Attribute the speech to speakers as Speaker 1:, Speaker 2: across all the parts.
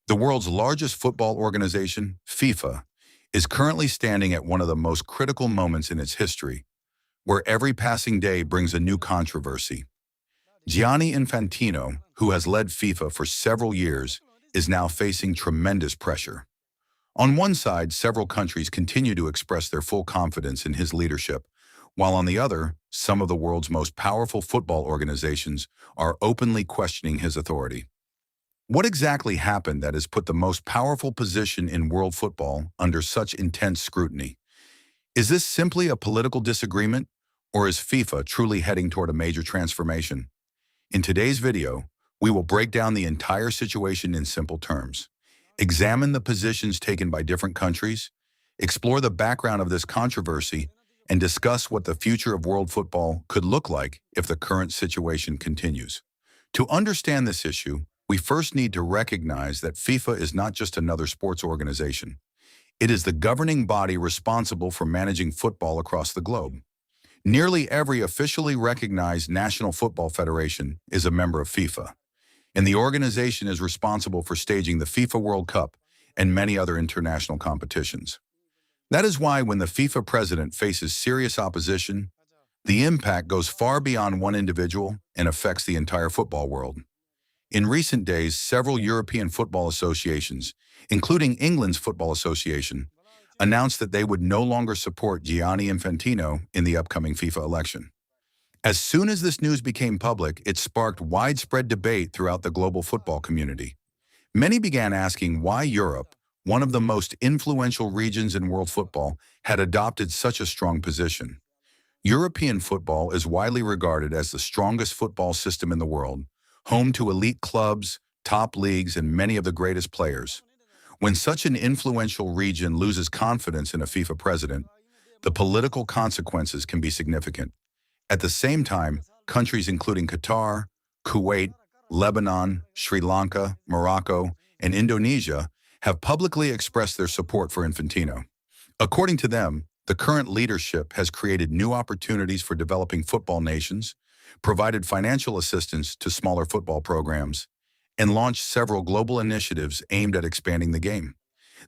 Speaker 1: The world's largest football organization, FIFA, is currently standing at one of the most critical moments in its history, where every passing day brings a new controversy. Gianni Infantino, who has led FIFA for several years, is now facing tremendous pressure. On one side, several countries continue to express their full confidence in his leadership, while on the other, some of the world's most powerful football organizations are openly questioning his authority. What exactly happened that has put the most powerful position in world football under such intense scrutiny? Is this simply a political disagreement, or is FIFA truly heading toward a major transformation? In today's video, we will break down the entire situation in simple terms, examine the positions taken by different countries, explore the background of this controversy, and discuss what the future of world football could look like if the current situation continues. To understand this issue, we first need to recognize that FIFA is not just another sports organization. It is the governing body responsible for managing football across the globe. Nearly every officially recognized national football federation is a member of FIFA, and the organization is responsible for staging the FIFA World Cup and many other international competitions. That is why when the FIFA president faces serious opposition, the impact goes far beyond one individual and affects the entire football world. In recent days, several European football associations, including England's Football Association, announced that they would no longer support Gianni Infantino in the upcoming FIFA election. As soon as this news became public, it sparked widespread debate throughout the global football community. Many began asking why Europe, one of the most influential regions in world football, had adopted such a strong position. European football is widely regarded as the strongest football system in the world, home to elite clubs, top leagues, and many of the greatest players. When such an influential region loses confidence in a FIFA president, the political consequences can be significant. At the same time, countries including Qatar, Kuwait, Lebanon, Sri Lanka, Morocco, and Indonesia have publicly expressed their support for Infantino. According to them, the current leadership has created new opportunities for developing football nations, provided financial assistance to smaller football programs, and launched several global initiatives aimed at expanding the game.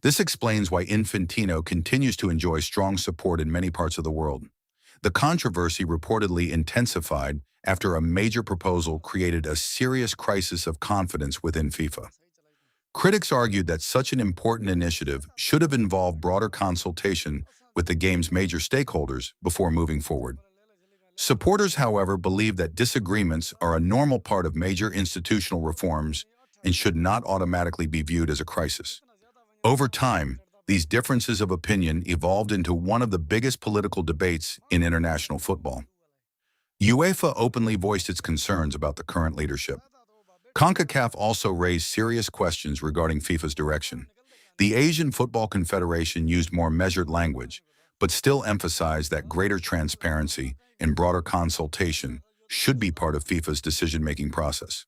Speaker 1: This explains why Infantino continues to enjoy strong support in many parts of the world. The controversy reportedly intensified after a major proposal created a serious crisis of confidence within FIFA. Critics argued that such an important initiative should have involved broader consultation with the game's major stakeholders before moving forward. Supporters, however, believe that disagreements are a normal part of major institutional reforms and should not automatically be viewed as a crisis. Over time, these differences of opinion evolved into one of the biggest political debates in international football. UEFA openly voiced its concerns about the current leadership. CONCACAF also raised serious questions regarding FIFA's direction. The Asian Football Confederation used more measured language, but still emphasized that greater transparency and broader consultation should be part of FIFA's decision-making process.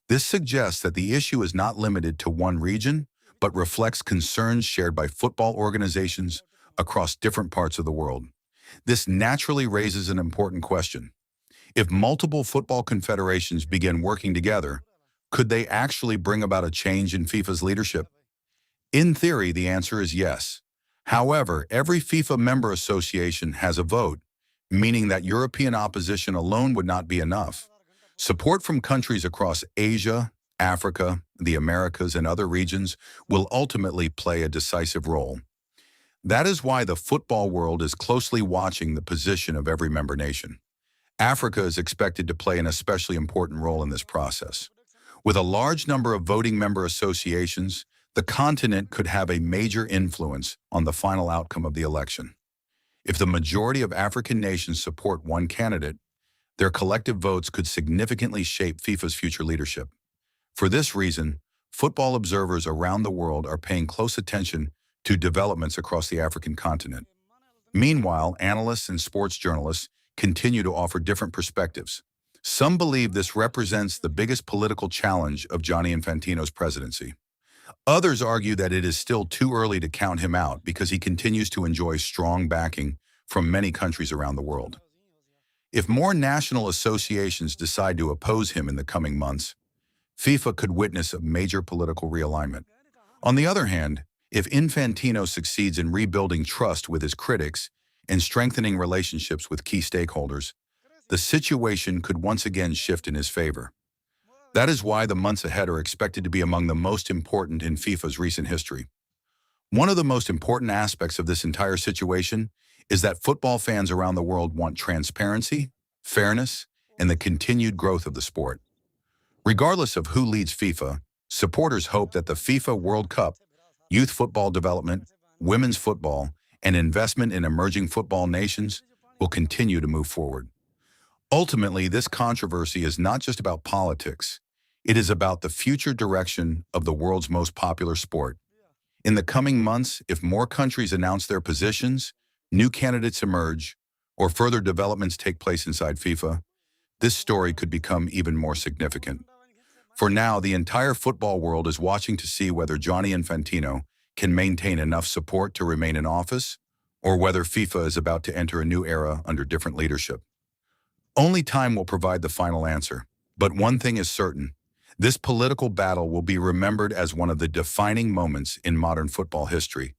Speaker 1: This suggests that the issue is not limited to one region, but reflects concerns shared by football organizations across different parts of the world. This naturally raises an important question. If multiple football confederations begin working together, could they actually bring about a change in FIFA's leadership? In theory, the answer is yes. However, every FIFA member association has a vote, meaning that European opposition alone would not be enough. Support from countries across Asia, Africa, the Americas, and other regions will ultimately play a decisive role. That is why the football world is closely watching the position of every member nation. Africa is expected to play an especially important role in this process. With a large number of voting member associations, the continent could have a major influence on the final outcome of the election. If the majority of African nations support one candidate, their collective votes could significantly shape FIFA's future leadership. For this reason, football observers around the world are paying close attention to developments across the African continent. Meanwhile, analysts and sports journalists continue to offer different perspectives. Some believe this represents the biggest political challenge of Gianni Infantino's presidency. Others argue that it is still too early to count him out because he continues to enjoy strong backing from many countries around the world. If more national associations decide to oppose him in the coming months, FIFA could witness a major political realignment. On the other hand, if Infantino succeeds in rebuilding trust with his critics and strengthening relationships with key stakeholders, the situation could once again shift in his favor. That is why the months ahead are expected to be among the most important in FIFA's recent history. One of the most important aspects of this entire situation is that football fans around the world want transparency, fairness, and the continued growth of the sport. Regardless of who leads FIFA, supporters hope that the FIFA World Cup, youth football development, women's football, and investment in emerging football nations will continue to move forward. Ultimately, this controversy is not just about politics. It is about the future direction of the world's most popular sport. In the coming months, if more countries announce their positions, new candidates emerge, or further developments take place inside FIFA, this story could become even more significant. For now, the entire football world is watching to see whether Gianni Infantino can maintain enough support to remain in office, or whether FIFA is about to enter a new era under different leadership. Only time will provide the final answer. But one thing is certain. This political battle will be remembered as one of the defining moments in modern football history.